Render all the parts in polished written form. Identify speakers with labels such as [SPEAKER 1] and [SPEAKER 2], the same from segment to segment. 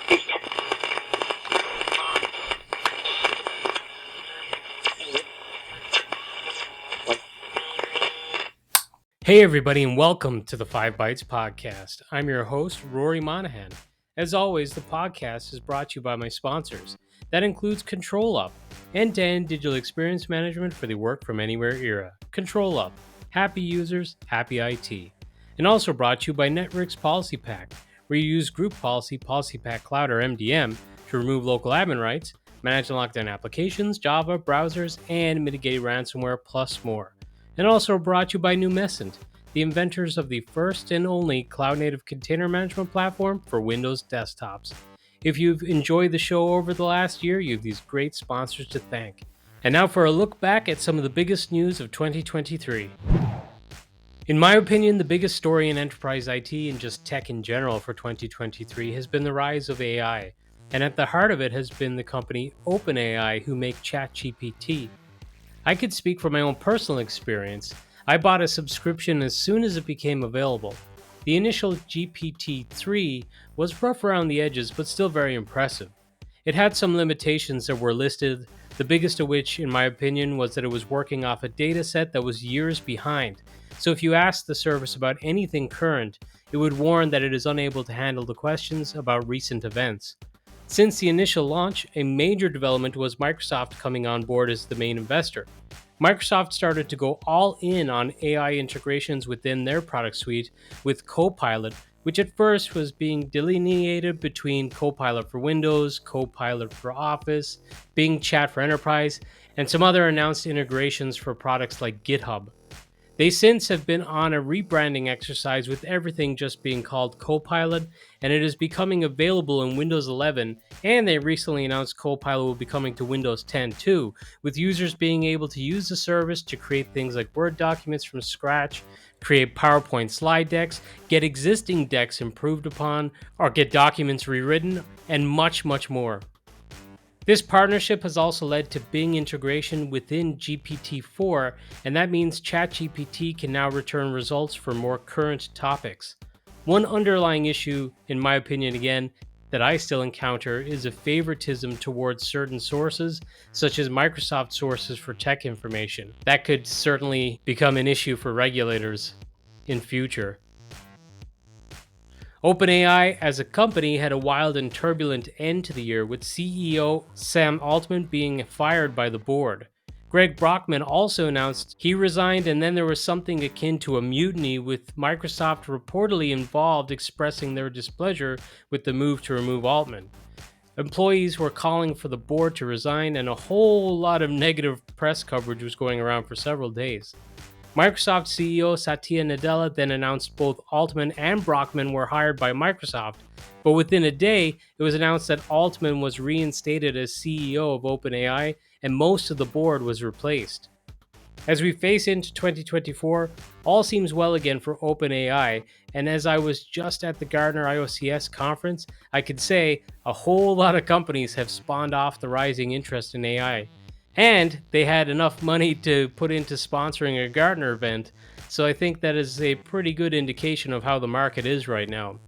[SPEAKER 1] Hey everybody, and welcome to the 5 Bytes podcast. I'm your host, Rory Monahan. As always, the podcast is brought to you by my sponsors. That includes ControlUp, end-to-end digital experience management for the work from anywhere era. ControlUp, happy users, happy IT. And also brought to you by Network's Policy Pack, where you use Group Policy, Policy Pack Cloud, or MDM to remove local admin rights, manage and lock down applications, Java, browsers, and mitigate ransomware, plus more. And also brought to you by Numescent, the inventors of the first and only cloud-native container management platform for Windows desktops. If you've enjoyed the show over the last year, you have these great sponsors to thank. And now for a look back at some of the biggest news of 2023. In my opinion, the biggest story in enterprise IT and just tech in general for 2023 has been the rise of AI. And at the heart of it has been the company OpenAI, who make ChatGPT. I could speak from my own personal experience. I bought a subscription as soon as it became available. The initial GPT-3 was rough around the edges, but still very impressive. It had some limitations that were listed, the biggest of which, in my opinion, was that it was working off a dataset that was years behind. So if you asked the service about anything current, it would warn that it is unable to handle the questions about recent events. Since the initial launch, a major development was Microsoft coming on board as the main investor. Microsoft started to go all in on AI integrations within their product suite with Copilot, which at first was being delineated between Copilot for Windows, Copilot for Office, Bing Chat for Enterprise, and some other announced integrations for products like GitHub. They since have been on a rebranding exercise with everything just being called Copilot, and it is becoming available in Windows 11, and they recently announced Copilot will be coming to Windows 10 too, with users being able to use the service to create things like Word documents from scratch, create PowerPoint slide decks, get existing decks improved upon, or get documents rewritten, and much, much more. This partnership has also led to Bing integration within GPT-4, and that means ChatGPT can now return results for more current topics. One underlying issue, in my opinion again, that I still encounter is a favoritism towards certain sources, such as Microsoft sources for tech information. That could certainly become an issue for regulators in future. OpenAI as a company had a wild and turbulent end to the year, with CEO Sam Altman being fired by the board. Greg Brockman also announced he resigned, and then there was something akin to a mutiny, with Microsoft reportedly involved expressing their displeasure with the move to remove Altman. Employees were calling for the board to resign, and a whole lot of negative press coverage was going around for several days. Microsoft CEO Satya Nadella then announced both Altman and Brockman were hired by Microsoft, but within a day, it was announced that Altman was reinstated as CEO of OpenAI, and most of the board was replaced. As we face into 2024, all seems well again for OpenAI, and as I was just at the Gartner IOCS conference, I could say a whole lot of companies have spawned off the rising interest in AI. And they had enough money to put into sponsoring a Gartner event, so I think that is a pretty good indication of how the market is right now.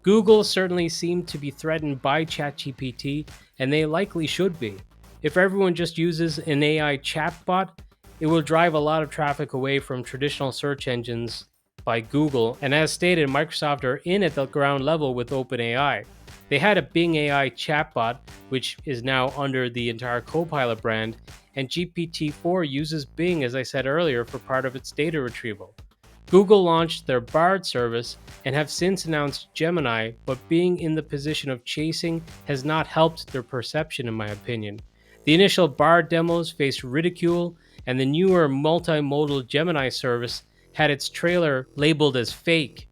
[SPEAKER 1] Google certainly seemed to be threatened by ChatGPT, and they likely should be. If everyone just uses an AI chatbot, it will drive a lot of traffic away from traditional search engines by Google, and as stated, Microsoft are in at the ground level with OpenAI. They had a Bing AI chatbot, which is now under the entire Copilot brand, and GPT-4 uses Bing, as I said earlier, for part of its data retrieval. Google launched their Bard service and have since announced Gemini, but being in the position of chasing has not helped their perception, in my opinion. The initial Bard demos faced ridicule, and the newer multimodal Gemini service had its trailer labeled as fake.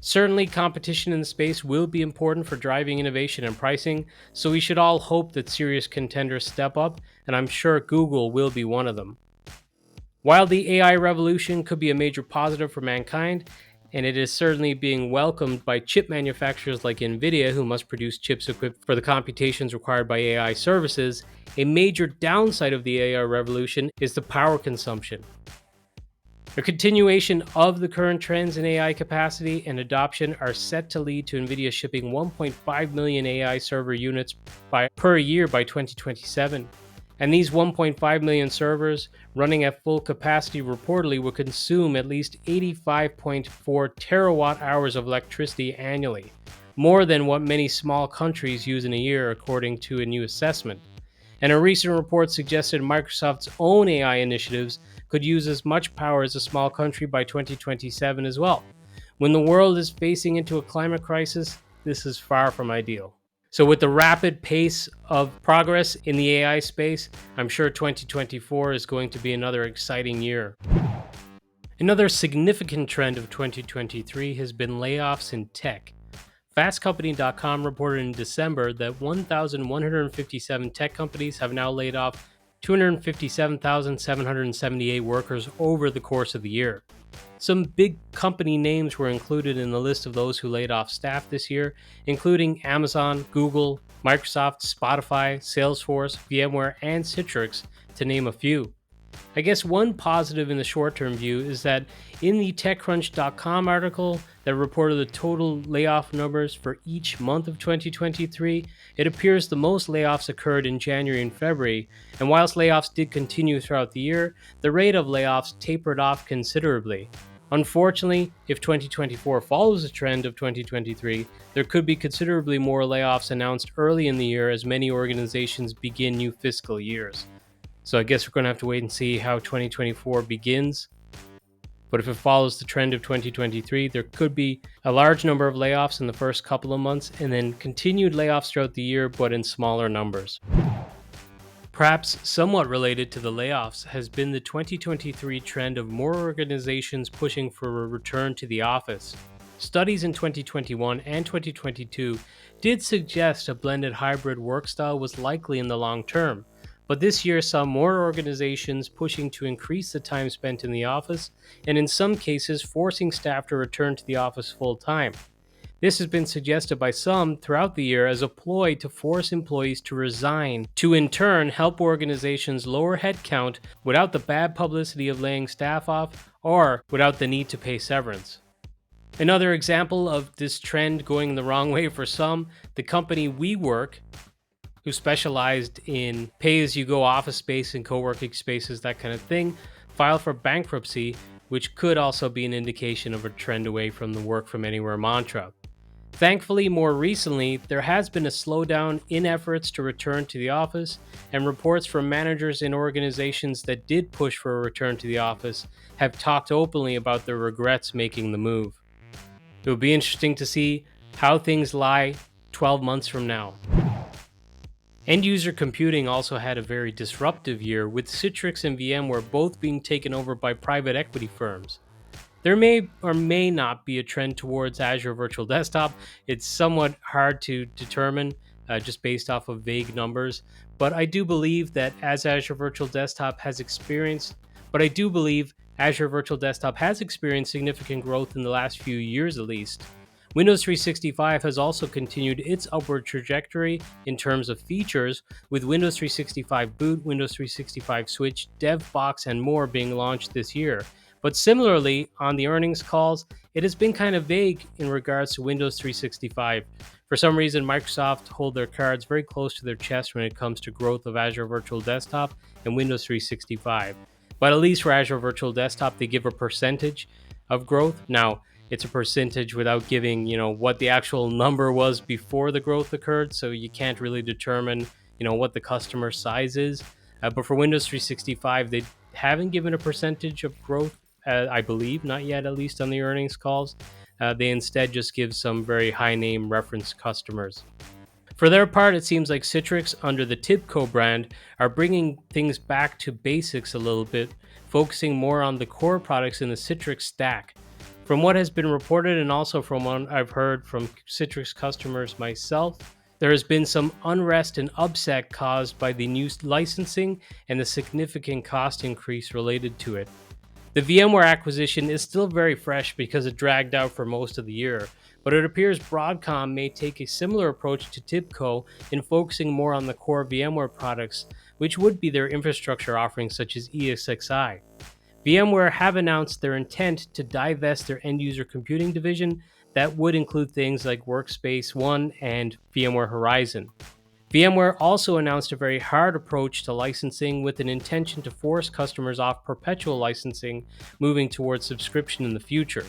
[SPEAKER 1] Certainly, competition in the space will be important for driving innovation and pricing, so we should all hope that serious contenders step up, and I'm sure Google will be one of them. While the AI revolution could be a major positive for mankind, and it is certainly being welcomed by chip manufacturers like NVIDIA, who must produce chips equipped for the computations required by AI services, a major downside of the AI revolution is the power consumption. A continuation of the current trends in AI capacity and adoption are set to lead to NVIDIA shipping 1.5 million AI server units per year by 2027. And these 1.5 million servers running at full capacity reportedly will consume at least 85.4 terawatt hours of electricity annually, more than what many small countries use in a year, according to a new assessment. And a recent report suggested Microsoft's own AI initiatives could use as much power as a small country by 2027 as well. When the world is facing into a climate crisis, this is far from ideal. So, with the rapid pace of progress in the AI space, I'm sure 2024 is going to be another exciting year. Another significant trend of 2023 has been layoffs in tech. FastCompany.com reported in December that 1,157 tech companies have now laid off 257,778 workers over the course of the year. Some big company names were included in the list of those who laid off staff this year, including Amazon, Google, Microsoft, Spotify, Salesforce, VMware, and Citrix, to name a few. I guess one positive in the short-term view is that in the TechCrunch.com article that reported the total layoff numbers for each month of 2023, it appears the most layoffs occurred in January and February, and whilst layoffs did continue throughout the year, the rate of layoffs tapered off considerably. Unfortunately, if 2024 follows the trend of 2023, there could be considerably more layoffs announced early in the year as many organizations begin new fiscal years. So I guess we're going to have to wait and see how 2024 begins. But if it follows the trend of 2023, there could be a large number of layoffs in the first couple of months and then continued layoffs throughout the year, but in smaller numbers. Perhaps somewhat related to the layoffs has been the 2023 trend of more organizations pushing for a return to the office. Studies in 2021 and 2022 did suggest a blended hybrid work style was likely in the long term. But this year saw more organizations pushing to increase the time spent in the office, and in some cases forcing staff to return to the office full time. This has been suggested by some throughout the year as a ploy to force employees to resign, to in turn help organizations lower headcount without the bad publicity of laying staff off or without the need to pay severance. Another example of this trend going the wrong way for some, the company WeWork, who specialized in pay-as-you-go office space and co-working spaces, that kind of thing, filed for bankruptcy, which could also be an indication of a trend away from the work-from-anywhere mantra. Thankfully, more recently, there has been a slowdown in efforts to return to the office, and reports from managers in organizations that did push for a return to the office have talked openly about their regrets making the move. It will be interesting to see how things lie 12 months from now. End-user computing also had a very disruptive year, with Citrix and VMware both being taken over by private equity firms. There may or may not be a trend towards Azure Virtual Desktop. It's somewhat hard to determine just based off of vague numbers, but I do believe that as Azure Virtual Desktop has experienced significant growth in the last few years at least. Windows 365 has also continued its upward trajectory in terms of features, with Windows 365 Boot, Windows 365 Switch, DevBox, and more being launched this year. But similarly, on the earnings calls, it has been kind of vague in regards to Windows 365. For some reason, Microsoft hold their cards very close to their chest when it comes to growth of Azure Virtual Desktop and Windows 365. But at least for Azure Virtual Desktop, they give a percentage of growth. Now, it's a percentage without giving, what the actual number was before the growth occurred, so you can't really determine, what the customer size is. But for Windows 365, they haven't given a percentage of growth, I believe, not yet, at least on the earnings calls. They instead just give some very high-name reference customers. For their part, it seems like Citrix, under the TIBCO brand, are bringing things back to basics a little bit, focusing more on the core products in the Citrix stack. From what has been reported, and also from what I've heard from Citrix customers myself, there has been some unrest and upset caused by the new licensing and the significant cost increase related to it. The VMware acquisition is still very fresh because it dragged out for most of the year, but it appears Broadcom may take a similar approach to TIBCO in focusing more on the core VMware products, which would be their infrastructure offerings such as ESXi. VMware have announced their intent to divest their end-user computing division that would include things like Workspace ONE and VMware Horizon. VMware also announced a very hard approach to licensing with an intention to force customers off perpetual licensing, moving towards subscription in the future.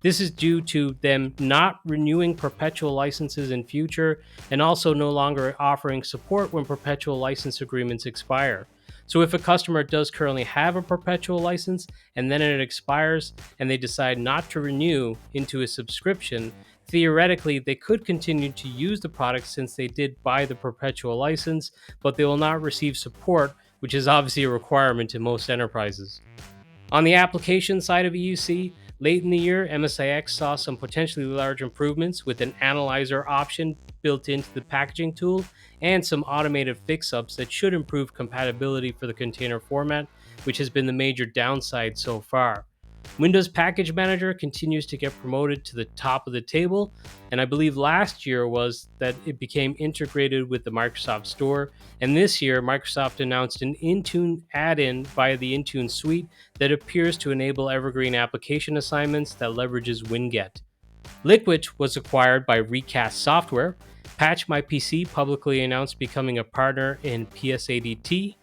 [SPEAKER 1] This is due to them not renewing perpetual licenses in future and also no longer offering support when perpetual license agreements expire. So if a customer does currently have a perpetual license and then it expires and they decide not to renew into a subscription, theoretically they could continue to use the product since they did buy the perpetual license, but they will not receive support, which is obviously a requirement in most enterprises. On the application side of EUC, late in the year, MSIX saw some potentially large improvements with an analyzer option built into the packaging tool and some automated fix-ups that should improve compatibility for the container format, which has been the major downside so far. Windows Package Manager continues to get promoted to the top of the table, and I believe last year was that it became integrated with the Microsoft Store, and this year Microsoft announced an Intune add-in via the Intune suite that appears to enable evergreen application assignments that leverages Winget. Liquid was acquired by Recast Software. Patch My PC publicly announced becoming a partner in PSADT.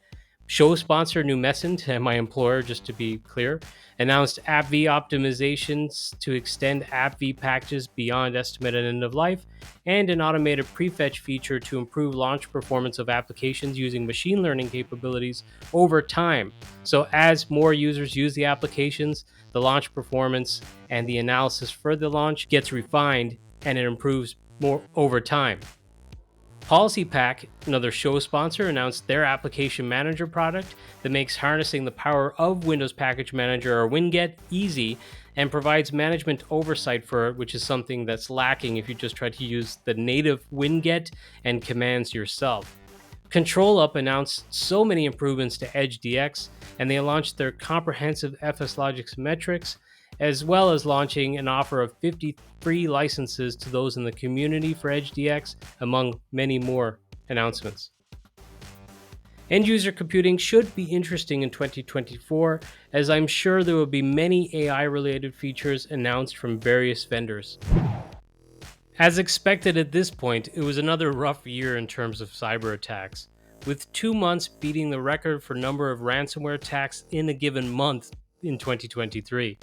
[SPEAKER 1] Show sponsor Numescent, and my employer, just to be clear, announced AppV optimizations to extend AppV packages beyond estimated end of life, and an automated prefetch feature to improve launch performance of applications using machine learning capabilities over time. So as more users use the applications, the launch performance and the analysis for the launch gets refined and it improves more over time. PolicyPack, another show sponsor, announced their application manager product that makes harnessing the power of Windows Package Manager or Winget easy and provides management oversight for it, which is something that's lacking if you just try to use the native Winget and commands yourself. ControlUp announced so many improvements to Edge DX, and they launched their comprehensive FSLogix metrics, as well as launching an offer of 50 free licenses to those in the community for Edge DX, among many more announcements. End-user computing should be interesting in 2024, as I'm sure there will be many AI-related features announced from various vendors. As expected at this point, it was another rough year in terms of cyber attacks, with 2 months beating the record for number of ransomware attacks in a given month in 2023.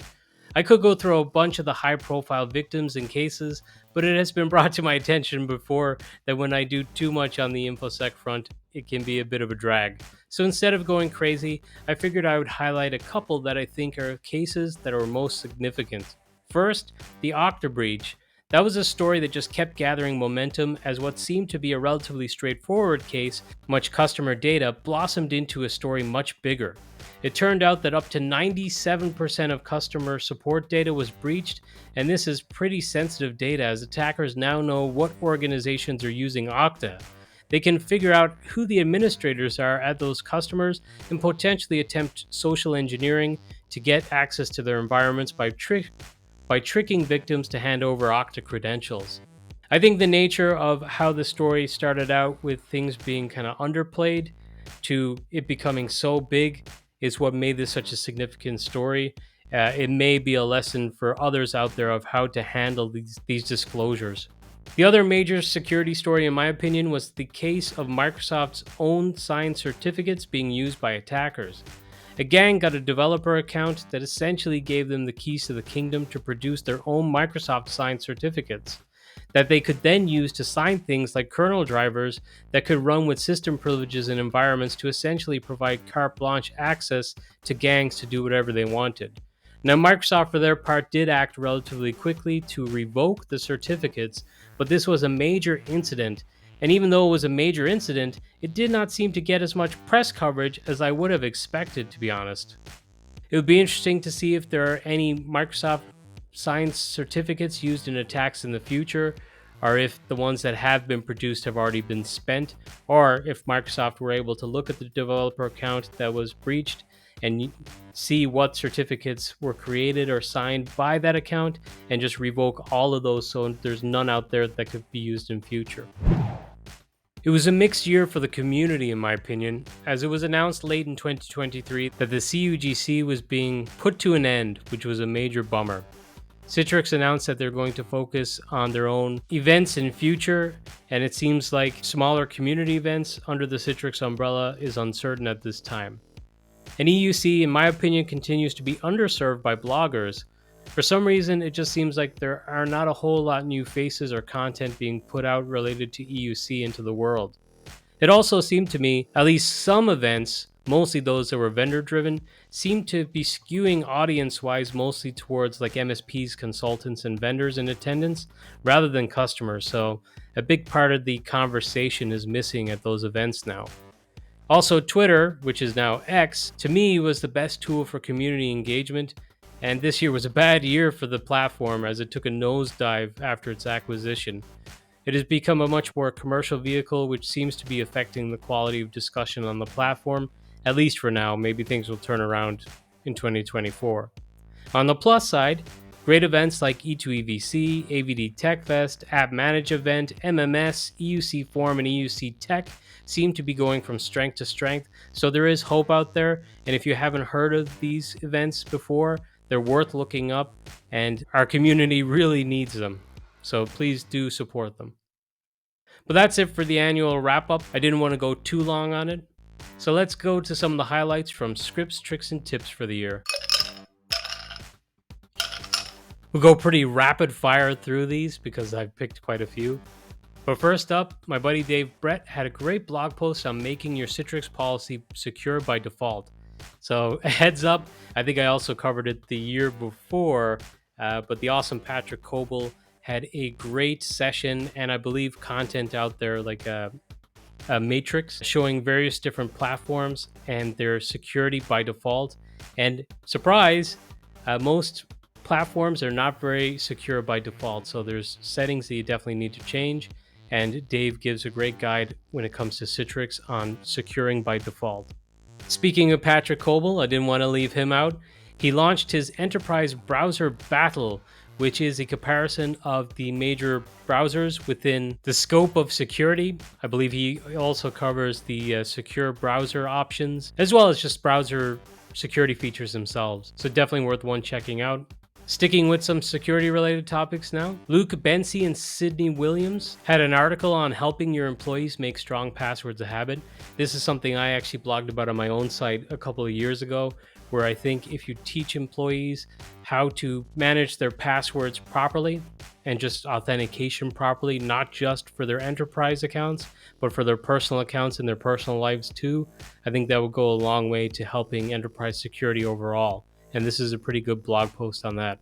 [SPEAKER 1] I could go through a bunch of the high-profile victims and cases, but it has been brought to my attention before that when I do too much on the InfoSec front, it can be a bit of a drag. So instead of going crazy, I figured I would highlight a couple that I think are cases that are most significant. First, the Okta breach. That was a story that just kept gathering momentum as what seemed to be a relatively straightforward case, much customer data, blossomed into a story much bigger. It turned out that up to 97% of customer support data was breached, and this is pretty sensitive data as attackers now know what organizations are using Okta. They can figure out who the administrators are at those customers and potentially attempt social engineering to get access to their environments by tricking victims to hand over Okta credentials. I think the nature of how the story started out with things being kind of underplayed to it becoming so big is what made this such a significant story. It may be a lesson for others out there of how to handle these disclosures. The other major security story, in my opinion, was the case of Microsoft's own signed certificates being used by attackers. A gang got a developer account that essentially gave them the keys to the kingdom to produce their own Microsoft signed certificates that they could then use to sign things like kernel drivers that could run with system privileges in environments to essentially provide carte blanche access to gangs to do whatever they wanted. Now, Microsoft, for their part, did act relatively quickly to revoke the certificates, but this was a major incident, and even though it was a major incident, it did not seem to get as much press coverage as I would have expected, to be honest. It would be interesting to see if there are any Microsoft signed certificates used in attacks in the future, or if the ones that have been produced have already been spent, or if Microsoft were able to look at the developer account that was breached and see what certificates were created or signed by that account and just revoke all of those so there's none out there that could be used in future. It was a mixed year for the community, in my opinion, as it was announced late in 2023 that the CUGC was being put to an end, which was a major bummer. Citrix announced that they're going to focus on their own events in future, and it seems like smaller community events under the Citrix umbrella is uncertain at this time. And EUC, in my opinion, continues to be underserved by bloggers. For some reason, it just seems like there are not a whole lot new faces or content being put out related to EUC into the world. It also seemed to me, at least some events, mostly those that were vendor driven, seemed to be skewing audience wise mostly towards like MSPs, consultants, and vendors in attendance rather than customers. So a big part of the conversation is missing at those events now. Also, Twitter, which is now X, to me was the best tool for community engagement. And this year was a bad year for the platform as it took a nosedive after its acquisition. It has become a much more commercial vehicle, which seems to be affecting the quality of discussion on the platform, at least for now. Maybe things will turn around in 2024. On the plus side, great events like E2EVC, AVD TechFest, App Manage Event, MMS, EUC Forum, and EUC Tech seem to be going from strength to strength. So there is hope out there. And if you haven't heard of these events before, they're worth looking up, and our community really needs them. So please do support them. But that's it for the annual wrap-up. I didn't want to go too long on it. So let's go to some of the highlights from scripts, tricks, and tips for the year. We'll go pretty rapid fire through these because I've picked quite a few. But first up, my buddy Dave Brett had a great blog post on making your Citrix policy secure by default. So a heads up, I think I also covered it the year before, but the awesome Patrick Coble had a great session and I believe content out there like a matrix showing various different platforms and their security by default. And surprise, most platforms are not very secure by default. So there's settings that you definitely need to change. And Dave gives a great guide when it comes to Citrix on securing by default. Speaking of Patrick Coble, I didn't want to leave him out. He launched his Enterprise Browser Battle, which is a comparison of the major browsers within the scope of security. I believe he also covers the secure browser options, as well as just browser security features themselves. So definitely worth one checking out. Sticking with some security-related topics now, Luke Bensi and Sydney Williams had an article on helping your employees make strong passwords a habit. This is something I actually blogged about on my own site a couple of years ago, where I think if you teach employees how to manage their passwords properly and just authentication properly, not just for their enterprise accounts, but for their personal accounts and their personal lives too, I think that will go a long way to helping enterprise security overall. And this is a pretty good blog post on that.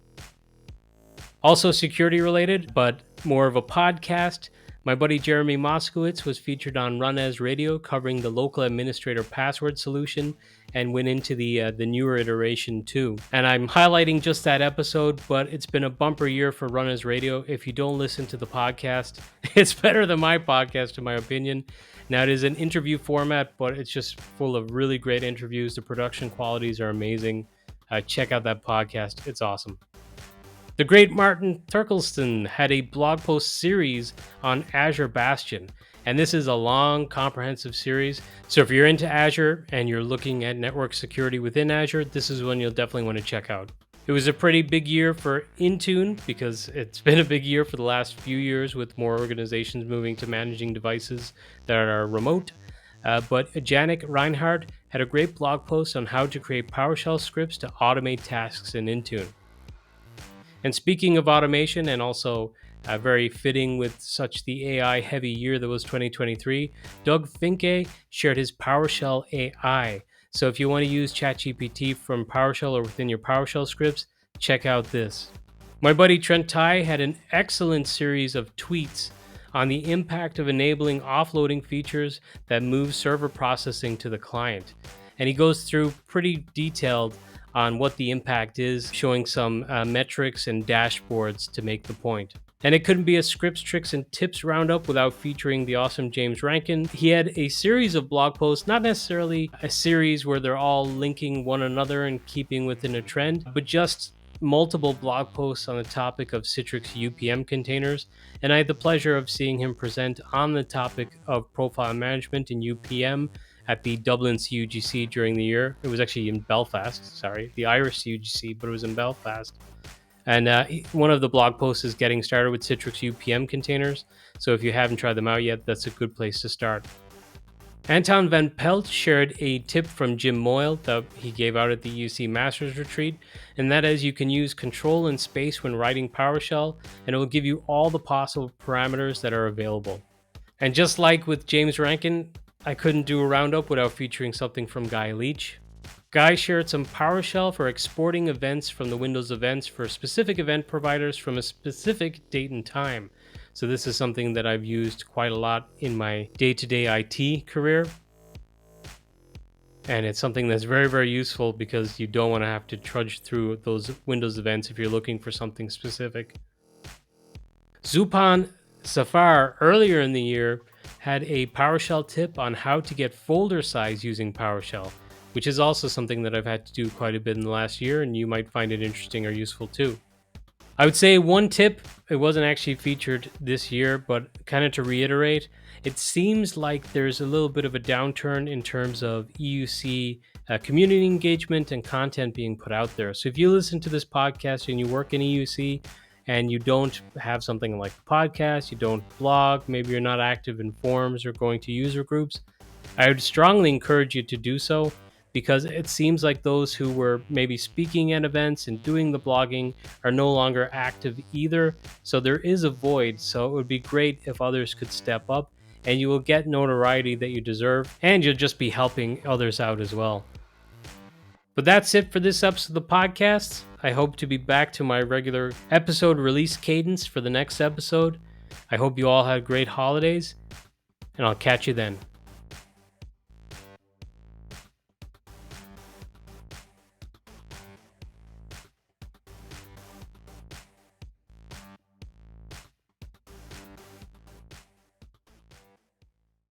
[SPEAKER 1] Also security related, but more of a podcast. My buddy Jeremy Moskowitz was featured on RunAsRadio covering the local administrator password solution and went into the newer iteration too. And I'm highlighting just that episode, but it's been a bumper year for RunAsRadio. If you don't listen to the podcast, it's better than my podcast in my opinion. Now it is an interview format, but it's just full of really great interviews. The production qualities are amazing. Check out that podcast. It's awesome. The great Martin Therkelsen had a blog post series on Azure Bastion. And this is a long, comprehensive series. So if you're into Azure and you're looking at network security within Azure, this is one you'll definitely want to check out. It was a pretty big year for Intune because it's been a big year for the last few years with more organizations moving to managing devices that are remote. But Janik Reinhardt had a great blog post on how to create PowerShell scripts to automate tasks in Intune. And speaking of automation, and also very fitting with such the AI heavy year that was 2023, Doug Finke shared his PowerShellAI. So if you want to use ChatGPT from PowerShell or within your PowerShell scripts, check out this. My buddy Trentent had an excellent series of tweets on the impact of enabling offloading features that move server processing to the client. And he goes through pretty detailed on what the impact is, showing some metrics and dashboards to make the point. And it couldn't be a scripts, tricks, and tips roundup without featuring the awesome James Rankin. He had a series of blog posts, not necessarily a series where they're all linking one another and keeping within a trend, but just multiple blog posts on the topic of Citrix UPM containers, and I had the pleasure of seeing him present on the topic of profile management in UPM at the Dublin CUGC during the year. It was actually in Belfast, the Irish CUGC, but it was in Belfast. And one of the blog posts is getting started with Citrix UPM containers. So if you haven't tried them out yet, that's a good place to start. Anton van Pelt shared a tip from Jim Moyle that he gave out at the EUC Masters Retreat, and that is you can use control and space when writing PowerShell, and it will give you all the possible parameters that are available. And just like with James Rankin, I couldn't do a roundup without featuring something from Guy Leech. Guy shared some PowerShell for exporting events from the Windows events for specific event providers from a specific date and time. So this is something that I've used quite a lot in my day-to-day IT career. And it's something that's very, very useful because you don't want to have to trudge through those Windows events if you're looking for something specific. Zupan Safar earlier in the year had a PowerShell tip on how to get folder size using PowerShell, which is also something that I've had to do quite a bit in the last year, and you might find it interesting or useful too. I would say one tip, it wasn't actually featured this year, but kind of to reiterate, it seems like there's a little bit of a downturn in terms of EUC community engagement and content being put out there. So if you listen to this podcast and you work in EUC and you don't have something like a podcast, you don't blog, maybe you're not active in forums or going to user groups, I would strongly encourage you to do so, because it seems like those who were maybe speaking at events and doing the blogging are no longer active either. So there is a void. So it would be great if others could step up, and you will get notoriety that you deserve, and you'll just be helping others out as well. But that's it for this episode of the podcast. I hope to be back to my regular episode release cadence for the next episode. I hope you all had great holidays, and I'll catch you then.